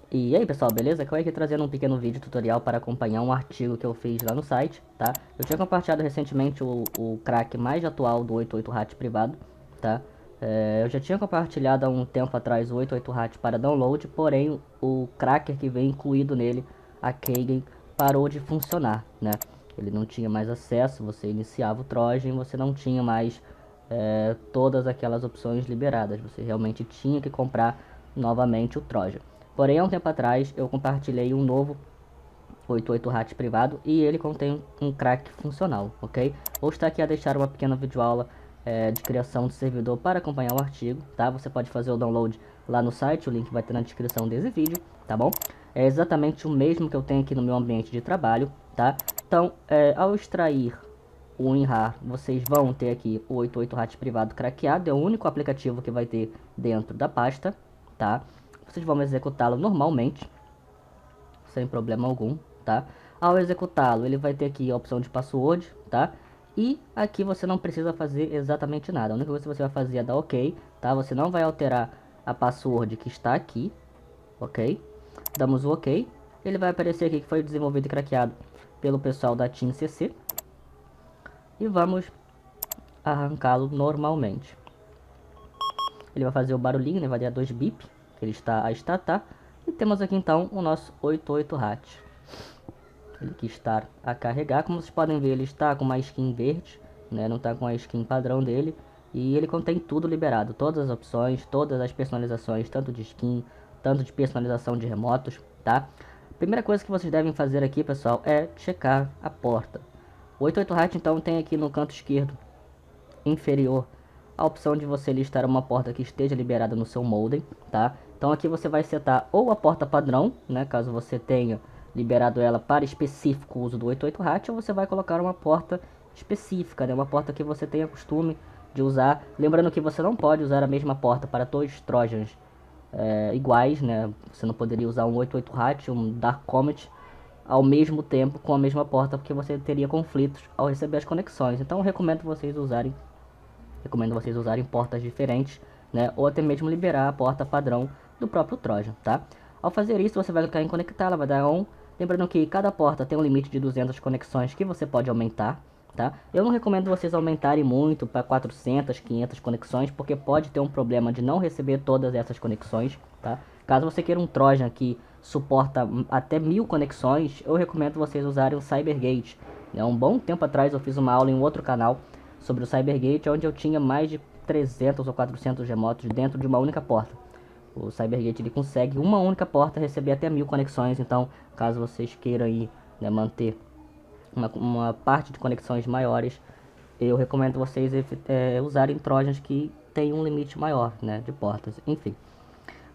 E aí pessoal, beleza? Eu aqui trazendo um pequeno vídeo tutorial para acompanhar um artigo que eu fiz lá no site, tá? Eu tinha compartilhado recentemente o crack mais atual do 88 RAT privado, tá? Eu já tinha compartilhado há um tempo atrás o 88 RAT para download, porém o cracker que vem incluído nele, a Kagan, parou de funcionar, né? Ele não tinha mais acesso, você iniciava o Trojan, você não tinha mais todas aquelas opções liberadas, você realmente tinha que comprar novamente o Trojan. Porém, há um tempo atrás, eu compartilhei um novo 88 RAT privado e ele contém um crack funcional, ok? Vou estar aqui a deixar uma pequena videoaula de criação de servidor para acompanhar o artigo, tá? Você pode fazer o download lá no site, o link vai ter na descrição desse vídeo, tá bom? É exatamente o mesmo que eu tenho aqui no meu ambiente de trabalho, tá? Então, ao extrair o WinRAR, vocês vão ter aqui o 88 RAT privado craqueado, é o único aplicativo que vai ter dentro da pasta, tá? Vocês vão executá-lo normalmente, sem problema algum, tá? Ao executá-lo, ele vai ter aqui a opção de password, tá? E aqui você não precisa fazer exatamente nada. A única coisa que você vai fazer é dar OK, tá? Você não vai alterar a password que está aqui, ok? Damos o OK. Ele vai aparecer aqui que foi desenvolvido e craqueado pelo pessoal da Team CC. E vamos arrancá-lo normalmente. Ele vai fazer o barulhinho, né? Vai dar 2 bip, que ele está a estatar. E temos aqui então o nosso 88 RAT. Ele que está a carregar, como vocês podem ver, ele está com uma skin verde, né? Não está com a skin padrão dele. E ele contém tudo liberado, todas as opções, todas as personalizações, tanto de skin, tanto de personalização de remotos, tá? Primeira coisa que vocês devem fazer aqui, pessoal, é checar a porta. O 88 RAT então tem aqui no canto esquerdo inferior a opção de você listar uma porta que esteja liberada no seu modem, tá? Então aqui você vai setar ou a porta padrão, né, caso você tenha liberado ela para específico uso do 88 RAT, ou você vai colocar uma porta específica, né, uma porta que você tenha costume de usar. Lembrando que você não pode usar a mesma porta para todos os Trojans iguais, né? Você não poderia usar um 88 RAT, um Dark Comet ao mesmo tempo com a mesma porta, porque você teria conflitos ao receber as conexões. Então eu recomendo vocês usarem portas diferentes, né? Ou até mesmo liberar a porta padrão do próprio Trojan, tá? Ao fazer isso, você vai clicar em conectar, ela vai dar on. Lembrando que cada porta tem um limite de 200 conexões que você pode aumentar, tá? Eu não recomendo vocês aumentarem muito para 400, 500 conexões, porque pode ter um problema de não receber todas essas conexões, tá? Caso você queira um Trojan que suporta até 1000 conexões, eu recomendo vocês usarem o CyberGate. Um bom tempo atrás eu fiz uma aula em um outro canal sobre o CyberGate, onde eu tinha mais de 300 ou 400 remotos dentro de uma única porta. O CyberGate ele consegue uma única porta receber até 1000 conexões, então caso vocês queiram aí, né, manter uma parte de conexões maiores, eu recomendo vocês usarem Trojans que tem um limite maior, né, de portas. Enfim,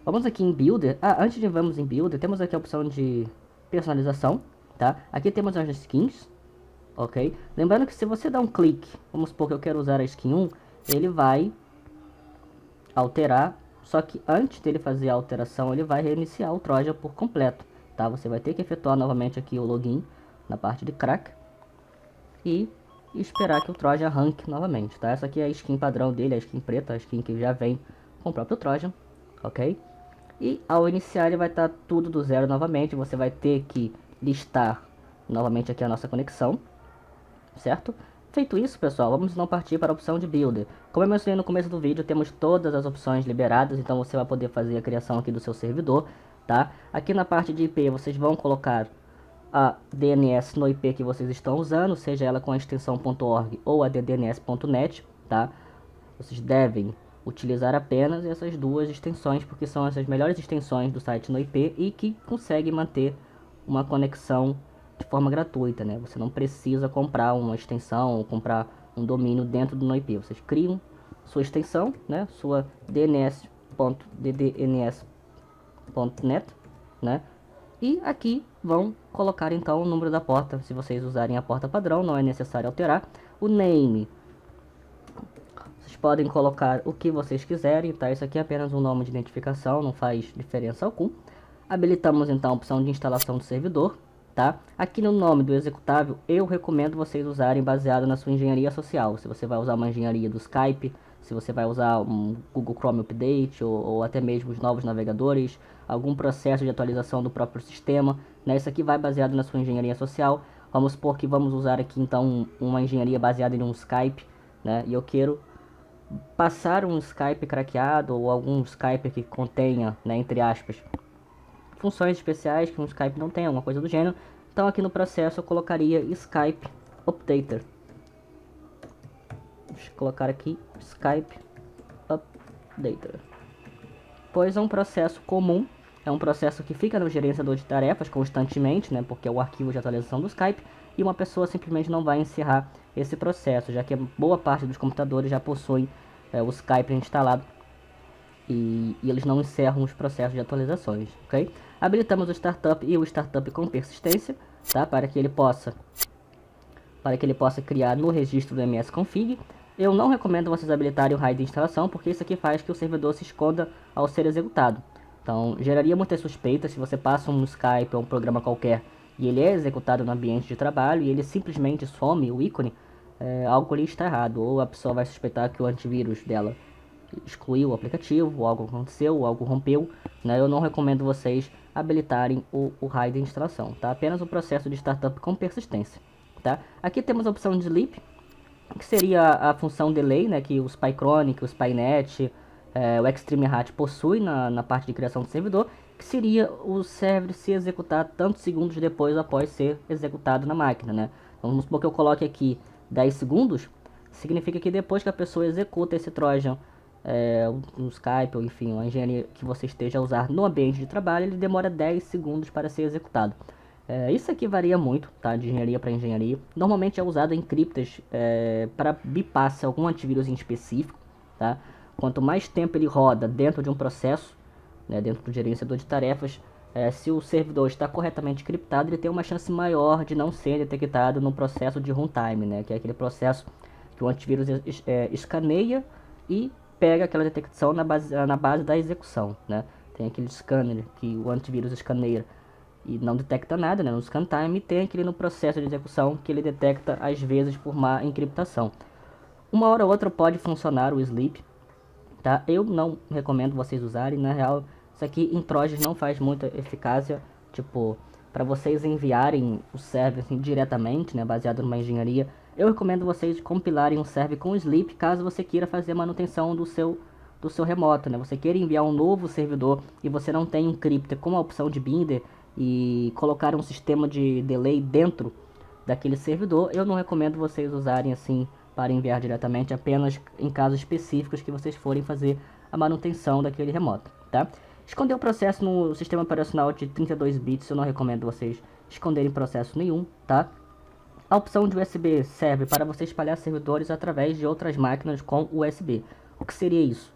vamos aqui em Builder. Antes de vamos em Builder, temos aqui a opção de personalização, tá? Aqui temos as skins, ok? Lembrando que se você dá um clique, vamos supor que eu quero usar a skin 1, ele vai alterar, só que antes dele fazer a alteração, ele vai reiniciar o Trojan por completo, tá? Você vai ter que efetuar novamente aqui o login na parte de crack e esperar que o Trojan arranque novamente, tá? Essa aqui é a skin padrão dele, a skin preta, a skin que já vem com o próprio Trojan, ok? E ao iniciar ele vai estar tudo do zero novamente, você vai ter que listar novamente aqui a nossa conexão, certo? Feito isso, pessoal, vamos então partir para a opção de Builder. Como eu mencionei no começo do vídeo, temos todas as opções liberadas, então você vai poder fazer a criação aqui do seu servidor, tá? Aqui na parte de IP, vocês vão colocar a DNS no IP que vocês estão usando, seja ela com a extensão .org ou a ddns.net, tá? Vocês devem utilizar apenas essas duas extensões, porque são essas melhores extensões do site no IP e que conseguem manter uma conexão de forma gratuita, né? Você não precisa comprar uma extensão ou comprar um domínio dentro do NoIP. Vocês criam sua extensão, né? Sua dns.ddns.net, né? E aqui vão colocar então o número da porta. Se vocês usarem a porta padrão, não é necessário alterar. O name, vocês podem colocar o que vocês quiserem, tá? Isso aqui é apenas um nome de identificação, não faz diferença alguma. Habilitamos então a opção de instalação do servidor, tá? Aqui no nome do executável, eu recomendo vocês usarem baseado na sua engenharia social. Se você vai usar uma engenharia do Skype, se você vai usar um Google Chrome Update ou até mesmo os novos navegadores, algum processo de atualização do próprio sistema, né? Isso aqui vai baseado na sua engenharia social. Vamos supor que vamos usar aqui então uma engenharia baseada em um Skype, né? E eu quero passar um Skype craqueado ou algum Skype que contenha, né, entre aspas, funções especiais que um Skype não tem, alguma coisa do gênero. Então aqui no processo eu colocaria Skype Updater. Deixa eu colocar aqui Skype Updater. Pois é um processo comum, é um processo que fica no gerenciador de tarefas constantemente, né, porque é o arquivo de atualização do Skype, e uma pessoa simplesmente não vai encerrar esse processo, já que boa parte dos computadores já possuem o Skype instalado e eles não encerram os processos de atualizações, ok? Habilitamos o Startup e o Startup com persistência, tá, para que ele possa criar no registro do msconfig. Eu não recomendo vocês habilitarem o RAID de instalação, porque isso aqui faz que o servidor se esconda ao ser executado. Então, geraria muitas suspeitas se você passa um Skype ou um programa qualquer e ele é executado no ambiente de trabalho e ele simplesmente some o ícone, algo ali está errado. Ou a pessoa vai suspeitar que o antivírus dela excluiu o aplicativo, ou algo aconteceu, ou algo rompeu, né? Eu não recomendo vocês habilitarem o RAID de instalação, tá? Apenas o processo de startup com persistência, tá? Aqui temos a opção de sleep, que seria a função delay, né, que o SpyChronic, o SpyNet, o Extreme Hat possui na parte de criação do servidor, que seria o server se executar tantos segundos depois após ser executado na máquina, né? Então, vamos supor que eu coloque aqui 10 segundos, significa que depois que a pessoa executa esse Trojan, um Skype ou enfim, uma engenharia que você esteja a usar no ambiente de trabalho, ele demora 10 segundos para ser executado. Isso aqui varia muito, tá? De engenharia para engenharia. Normalmente é usado em criptas para bypass algum antivírus em específico, tá? Quanto mais tempo ele roda dentro de um processo, né, dentro do gerenciador de tarefas, se o servidor está corretamente criptado, ele tem uma chance maior de não ser detectado no processo de runtime, né? Que é aquele processo que o antivírus escaneia e pega aquela detecção na base da execução, né? Tem aquele scanner que o antivírus escaneia e não detecta nada, né, no scan time, e tem aquele no processo de execução que ele detecta às vezes por má encriptação. Uma hora ou outra pode funcionar o sleep, tá? Eu não recomendo vocês usarem, na real, isso aqui em Trojans não faz muita eficácia, tipo, para vocês enviarem o server assim, diretamente, né, baseado numa engenharia. Eu recomendo vocês compilarem um server com sleep, caso você queira fazer manutenção do seu remoto, né? Você queira enviar um novo servidor e você não tem um crypto com a opção de binder e colocar um sistema de delay dentro daquele servidor, eu não recomendo vocês usarem assim para enviar diretamente, apenas em casos específicos que vocês forem fazer a manutenção daquele remoto, tá? Esconder o processo no sistema operacional de 32 bits, eu não recomendo vocês esconderem processo nenhum, tá? A opção de USB serve para você espalhar servidores através de outras máquinas com USB. O que seria isso?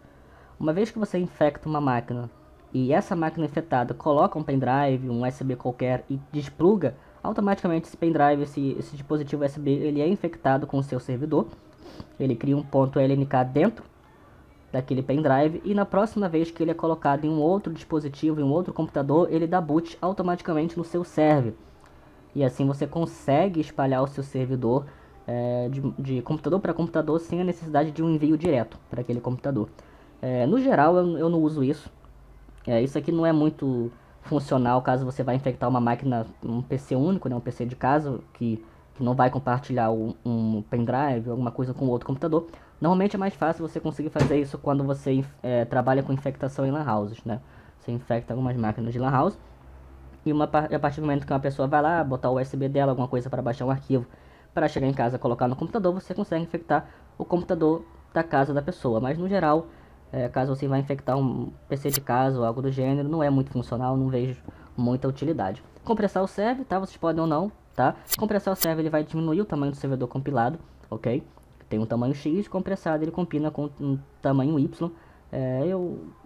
Uma vez que você infecta uma máquina e essa máquina infectada coloca um pendrive, um USB qualquer e despluga, automaticamente esse pendrive, esse dispositivo USB, ele é infectado com o seu servidor. Ele cria um ponto LNK dentro daquele pendrive e na próxima vez que ele é colocado em um outro dispositivo, em um outro computador, ele dá boot automaticamente no seu server. E assim você consegue espalhar o seu servidor de computador para computador sem a necessidade de um envio direto para aquele computador. No geral eu não uso isso. Isso aqui não é muito funcional caso você vai infectar uma máquina, um PC único, né, um PC de casa que não vai compartilhar um pendrive, alguma coisa com outro computador. Normalmente é mais fácil você conseguir fazer isso quando você trabalha com infectação em lan houses, né? Você infecta algumas máquinas de lan house e a partir do momento que uma pessoa vai lá botar o USB dela, alguma coisa para baixar um arquivo, para chegar em casa colocar no computador, você consegue infectar o computador da casa da pessoa. Mas no geral, caso você vai infectar um PC de casa ou algo do gênero, não é muito funcional, não vejo muita utilidade. Compressar o server, tá? Vocês podem ou não, tá? Compressar o server, ele vai diminuir o tamanho do servidor compilado, ok? Tem um tamanho X, compressado ele combina com um tamanho Y.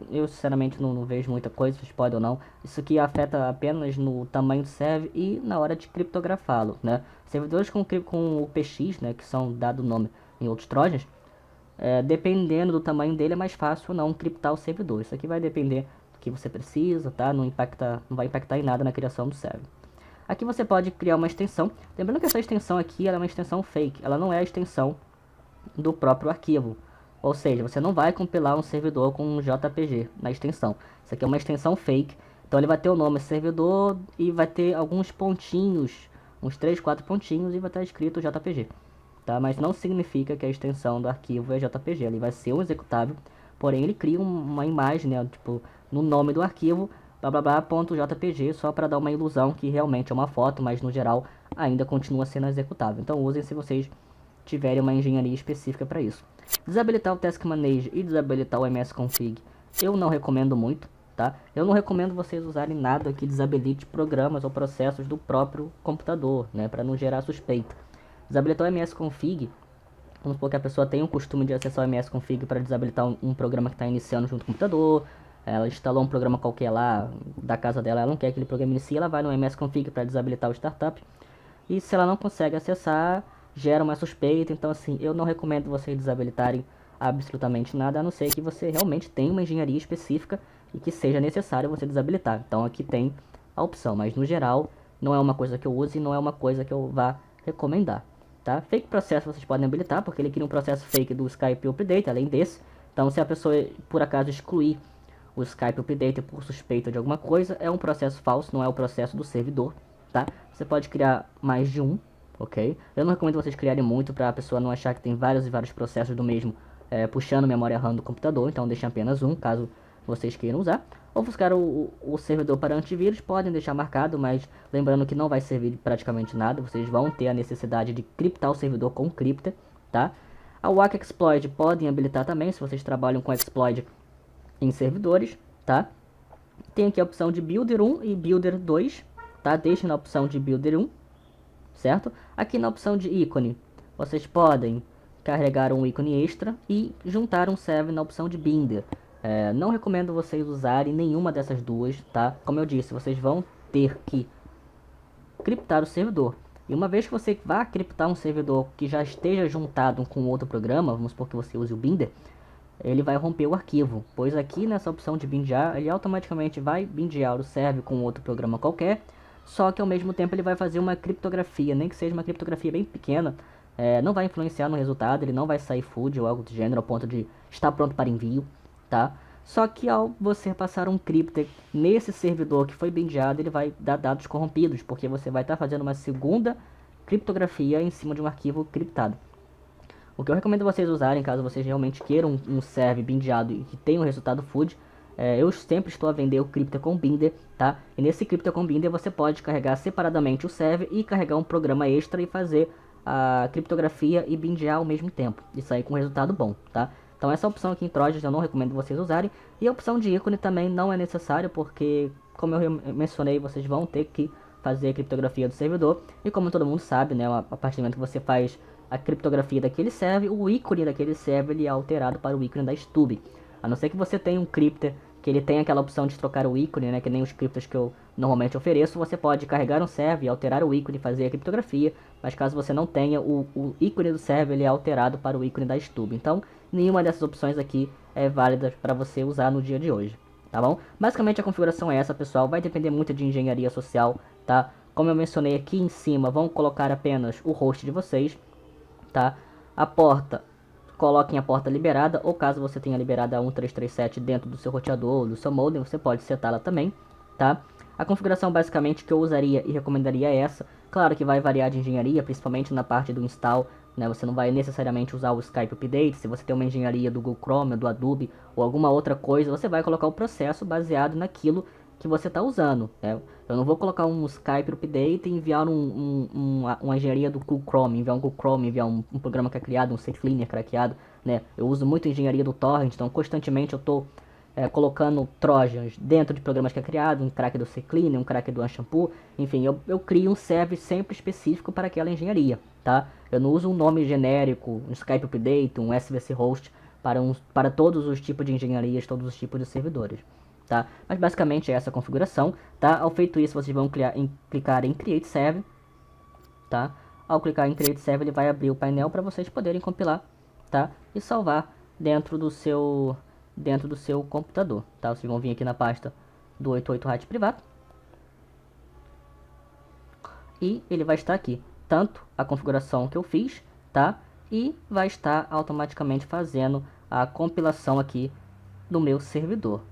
Eu sinceramente não vejo muita coisa, vocês podem ou não. Isso aqui afeta apenas no tamanho do server e na hora de criptografá-lo, né? Servidores com o PX, né, que são dado nome em outros trojans, dependendo do tamanho dele é mais fácil ou não criptar o servidor. Isso aqui vai depender do que você precisa, tá? Não vai impactar em nada na criação do server. Aqui você pode criar uma extensão. Lembrando que essa extensão aqui ela é uma extensão fake, ela não é a extensão do próprio arquivo. Ou seja, você não vai compilar um servidor com um JPG na extensão. Isso aqui é uma extensão fake. Então ele vai ter o nome servidor e vai ter alguns pontinhos, uns 3, 4 pontinhos e vai estar escrito JPG. Tá? Mas não significa que a extensão do arquivo é JPG. Ele vai ser um executável, porém ele cria uma imagem, né, tipo, no nome do arquivo, blá blá blá, .jpg, só para dar uma ilusão que realmente é uma foto, mas no geral ainda continua sendo executável. Então usem se vocês tiverem uma engenharia específica para isso. Desabilitar o Task Manager e desabilitar o msconfig eu não recomendo muito, tá? Eu não recomendo vocês usarem nada que desabilite programas ou processos do próprio computador, né, para não gerar suspeita. Desabilitar o msconfig, vamos supor que a pessoa tem o costume de acessar o msconfig para desabilitar um programa que está iniciando junto com o computador. Ela instalou um programa qualquer lá da casa dela, ela não quer que aquele programa inicie, ela vai no msconfig para desabilitar o startup. E se ela não consegue acessar, gera uma suspeita. Então assim, eu não recomendo vocês desabilitarem absolutamente nada, a não ser que você realmente tenha uma engenharia específica e que seja necessário você desabilitar. Então aqui tem a opção, mas no geral não é uma coisa que eu use e não é uma coisa que eu vá recomendar. Tá? Fake processo vocês podem habilitar, porque ele cria um processo fake do Skype Update, além desse. Então se a pessoa por acaso excluir o Skype Update por suspeita de alguma coisa, é um processo falso, não é o processo do servidor. Tá? Você pode criar mais de um, ok? Eu não recomendo vocês criarem muito para a pessoa não achar que tem vários e vários processos do mesmo puxando memória RAM do computador, então deixem apenas um, caso vocês queiram usar. Ou buscar o servidor para antivírus, podem deixar marcado, mas lembrando que não vai servir praticamente nada, vocês vão ter a necessidade de criptar o servidor com cripta, tá? A WAC Exploit podem habilitar também, se vocês trabalham com exploit em servidores, tá? Tem aqui a opção de Builder 1 e Builder 2, tá? Deixem na opção de Builder 1, certo? Aqui na opção de ícone, vocês podem carregar um ícone extra e juntar um serve na opção de Binder. Não recomendo vocês usarem nenhuma dessas duas, tá? Como eu disse, vocês vão ter que criptar o servidor. E uma vez que você vá criptar um servidor que já esteja juntado com outro programa, vamos supor que você use o Binder, ele vai romper o arquivo, pois aqui nessa opção de bindear, ele automaticamente vai bindear o serve com outro programa qualquer, só que ao mesmo tempo ele vai fazer uma criptografia, nem que seja uma criptografia bem pequena, não vai influenciar no resultado, ele não vai sair food ou algo do gênero ao ponto de estar pronto para envio, tá? Só que ao você passar um crypto nesse servidor que foi bindeado, ele vai dar dados corrompidos, porque você vai estar fazendo uma segunda criptografia em cima de um arquivo criptado. O que eu recomendo vocês usarem, caso vocês realmente queiram um serve bindeado e que tenha um resultado food, eu sempre estou a vender o Crypto com Binder, tá? E nesse Crypto com Binder você pode carregar separadamente o serve e carregar um programa extra e fazer a criptografia e bindear ao mesmo tempo. E sair com um resultado bom, tá? Então essa opção aqui em Trojans eu não recomendo vocês usarem. E a opção de ícone também não é necessário, porque, como eu mencionei, vocês vão ter que fazer a criptografia do servidor. E como todo mundo sabe, né, a partir do momento que você faz a criptografia daquele serve, o ícone daquele serve ele é alterado para o ícone da Stub. A não ser que você tenha um crypter que ele tem aquela opção de trocar o ícone, né, que nem os crypters que eu normalmente ofereço, você pode carregar um serve, alterar o ícone e fazer a criptografia, mas caso você não tenha, o ícone do serve ele é alterado para o ícone da Stub. Então, nenhuma dessas opções aqui é válida para você usar no dia de hoje, tá bom? Basicamente a configuração é essa, pessoal, vai depender muito de engenharia social, tá? Como eu mencionei aqui em cima, vão colocar apenas o host de vocês, tá? A porta, coloquem a porta liberada, ou caso você tenha liberada a 1337 dentro do seu roteador ou do seu modem, você pode setá-la também, tá? A configuração basicamente que eu usaria e recomendaria é essa. Claro que vai variar de engenharia, principalmente na parte do install, né? Você não vai necessariamente usar o Skype Update. Se você tem uma engenharia do Google Chrome, do Adobe ou alguma outra coisa, você vai colocar o processo baseado naquilo que você está usando, né? Eu não vou colocar um Skype Update e enviar uma engenharia do Google Chrome, enviar um Google Chrome, enviar um programa que é criado, um CCleaner craqueado, né? Eu uso muito engenharia do Torrent, então constantemente eu estou colocando trojans dentro de programas que é criado, um crack do CCleaner, um crack do Unshampoo, enfim, eu crio um serve sempre específico para aquela engenharia, tá? Eu não uso um nome genérico, um Skype Update, um SVC Host para todos os tipos de engenharias, todos os tipos de servidores. Tá? Mas basicamente é essa a configuração, tá? Ao feito isso, vocês vão clicar em Create Server, tá? Ao clicar em Create Server, ele vai abrir o painel para vocês poderem compilar, tá? E salvar dentro do seu computador, tá? Vocês vão vir aqui na pasta do 88RAT privado e ele vai estar aqui, tanto a configuração que eu fiz, tá? E vai estar automaticamente fazendo a compilação aqui no meu servidor.